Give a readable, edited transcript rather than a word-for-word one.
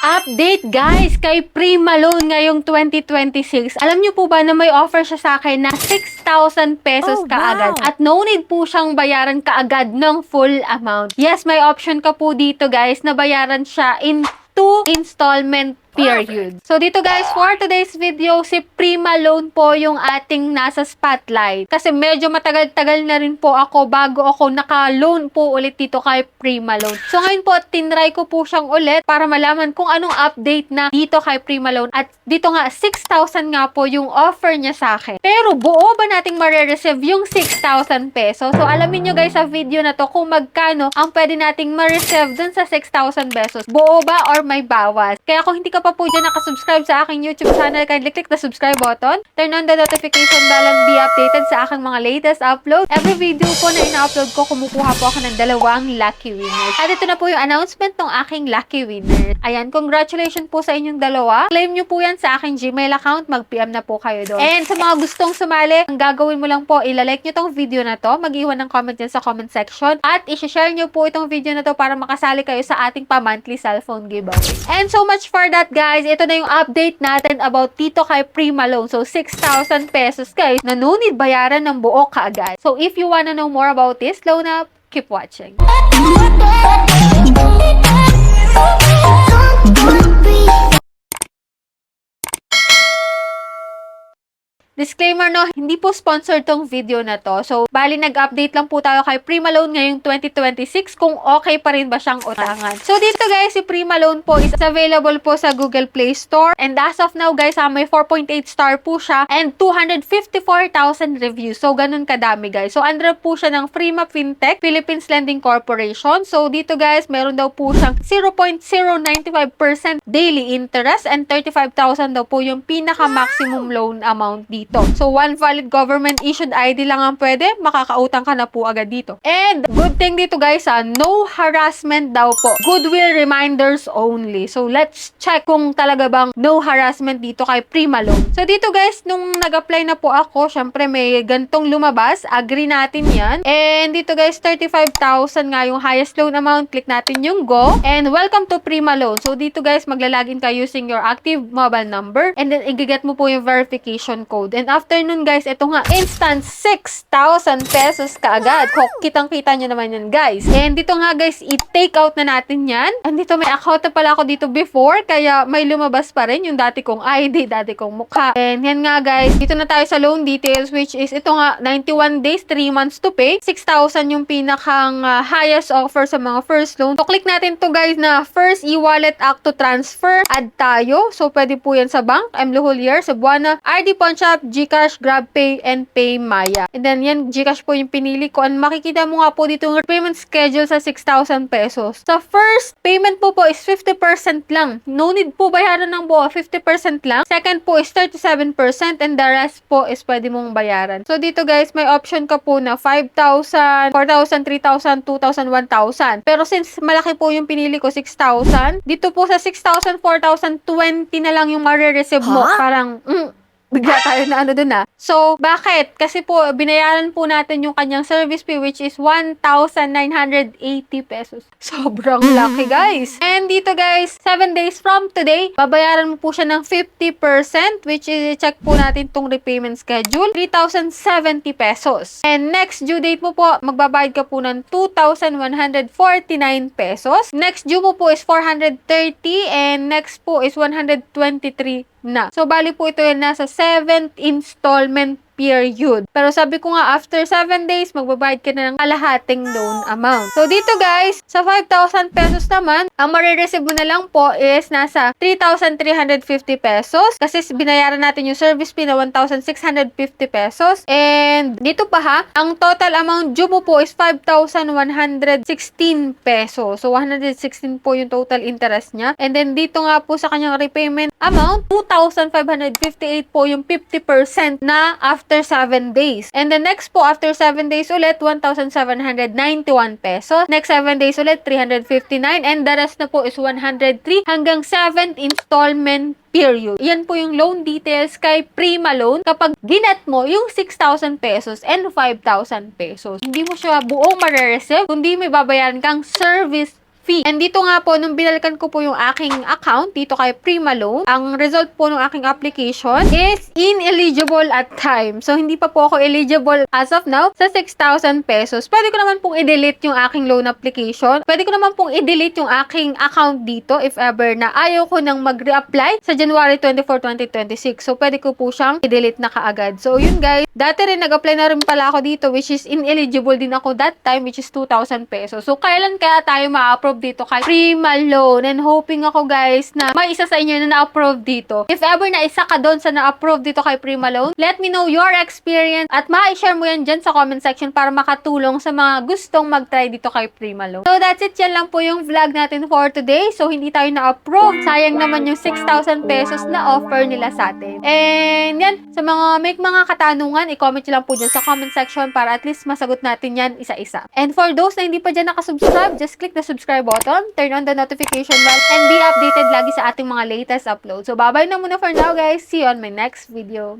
Update guys kay Prima Loan ngayong 2026. Alam niyo po ba na may offer siya sa akin na 6,000 pesos kaagad. Wow. At no need po siyang bayaran kaagad ng full amount. Yes, may option ka po dito guys na bayaran siya in 2 installment period. So dito guys, for today's video, si Prima Loan po yung ating nasa spotlight. Kasi medyo matagal-tagal na rin po ako bago ako naka-loan po ulit dito kay Prima Loan. So ngayon po, tinry ko po siyang ulit para malaman kung anong update na dito kay Prima Loan. At dito nga, 6,000 nga po yung offer niya sa akin. Pero buo ba nating marireceive yung 6,000 pesos? So alamin nyo guys sa video na to kung magkano ang pwede nating ma-receive dun sa 6,000 pesos. Buo ba or may bawas? Kaya kung hindi ka pa po dyan nakasubscribe sa aking YouTube channel, kindly click the subscribe button, turn on the notification bell and be updated sa aking mga latest upload. Every video po na ina-upload ko, kumukuha po ako ng 2 lucky winners. At ito na po yung announcement ng aking lucky winner. Ayan, congratulations po sa inyong 2. Claim nyo po yan sa aking Gmail account, mag-PM na po kayo doon. And sa mga gustong sumali, ang gagawin mo lang po, ilalike nyo tong video na to, mag-iwan ng comment dyan sa comment section, at i-share nyo po itong video na to para makasali kayo sa ating pa-monthly cellphone giveaway. And so much for that guys, ito na yung update natin about dito kay Prima Loan. So 6,000 pesos guys, na no need bayaran ng buo kaagad. So if you wanna know more about this loan app, keep watching. Disclaimer no, hindi po sponsored tong video na to. So, bali nag-update lang po tayo kay Prima Loan ngayong 2026 kung okay pa rin ba siyang utangan. So, dito guys, si Prima Loan po is available po sa Google Play Store. And as of now guys, may 4.8 star po siya and 254,000 reviews. So, ganun kadami guys. So, under po siya ng Prima Fintech, Philippines Lending Corporation. So, dito guys, meron daw po siyang 0.095% daily interest and 35,000 daw po yung pinaka-maximum loan amount dito. So, one valid government-issued ID lang ang pwede, makakautang ka na po agad dito. And, good thing dito guys, no harassment daw po. Goodwill reminders only. So, let's check kung talaga bang no harassment dito kay Prima Loan. So, dito guys, nung nag-apply na po ako, syempre may gantong lumabas, agree natin yan. And, dito guys, 35,000 nga yung highest loan amount. Click natin yung go. And, welcome to Prima Loan. So, dito guys, maglalagin ka using your active mobile number. And then, i-get mo po yung verification code. And after nun guys, ito nga, instant 6,000 pesos kaagad. Kitang-kita nyo naman yan guys. And dito nga guys, i-take out na natin yan. And dito may account na pala ako dito before, kaya may lumabas pa rin yung dati kong ID, dati kong mukha. And yan nga guys, dito na tayo sa loan details, which is ito nga, 91 days, 3 months to pay. 6,000 yung pinakang highest offer sa mga first loan. So click natin to guys na first e-wallet act to transfer. Add tayo. So pwede po yan sa bank, Mloholier, Cebuana, RD Pawnshop, GCash, GrabPay, and PayMaya. And then, yan, GCash po yung pinili ko. And makikita mo nga po dito yung payment schedule sa 6,000 pesos. Sa first payment po is 50% lang. No need po bayaran ng buo, 50% lang. Second po is 37% and the rest po is pwede mong bayaran. So, dito guys, may option ka po na 5,000, 4,000, 3,000, 2,000, 1,000. Pero since malaki po yung pinili ko, 6,000, dito po sa 6,000, 4,000, 20 na lang yung marireceive mo. Parang, bigla tayo na ano dun ah. So, bakit? Kasi po, binayaran po natin yung kanyang service fee which is 1,980 pesos. Sobrang laki guys. And dito guys, 7 days from today, babayaran mo po siya ng 50% which is, check po natin tong repayment schedule, 3,070 pesos. And next due date mo po, magbabayad ka po ng 2,149 pesos. Next due mo po is 430 and next po is 123 na. So, bali po ito yan nasa 7th installment period. Pero sabi ko nga, after 7 days, magbabayad ka na ng kalahating loan amount. So, dito guys, sa 5,000 pesos naman, ang marireceive mo na lang po is nasa 3,350 pesos. Kasi binayaran natin yung service fee na 1,650 pesos. And dito pa ha, ang total amount due mo po is 5,116 pesos. So, 116 po yung total interest niya. And then, dito nga po sa kanyang repayment amount, 2,558 po yung 50% na after 7 days. And the next po, after 7 days ulit, 1,791 pesos. Next 7 days ulit, 359. And the rest na po is 103 hanggang 7th installment period. Yan po yung loan details kay Prima Loan kapag ginet mo yung 6,000 pesos and 5,000 pesos. Hindi mo siya buong marireceive, kundi may babayaran kang service fee. And dito nga po, nung binalikan ko po yung aking account dito kay Prima Loan, ang result po ng aking application is ineligible at time. So, hindi pa po ako eligible as of now sa 6,000 pesos. Pwede ko naman pong i-delete yung aking loan application. Pwede ko naman pong i-delete yung aking account dito if ever na ayaw ko nang mag-reapply sa January 24, 2026. So, pwede ko po siyang i-delete na kaagad. So, yun guys. Dati rin nag-apply na rin pala ako dito which is ineligible din ako that time which is 2,000 pesos. So, kailan kaya tayo ma-approve dito kay Prima Loan? And hoping ako guys na may isa sa inyo na na-approve dito. If ever na isa ka doon sa na-approve dito kay Prima Loan, let me know your experience at ma-share mo yan dyan sa comment section para makatulong sa mga gustong mag-try dito kay Prima Loan. So, that's it. Yan lang po yung vlog natin for today. So, hindi tayo na-approve. Sayang naman yung 6,000 pesos na offer nila sa atin. And yan, sa mga may mga katanungan, i-comment nyo lang po dyan sa comment section para at least masagot natin yan isa-isa. And for those na hindi pa dyan nakasubscribe, just click the subscribe button, turn on the notification bell, and be updated lagi sa ating mga latest uploads. So, bye-bye na muna for now, guys. See you on my next video.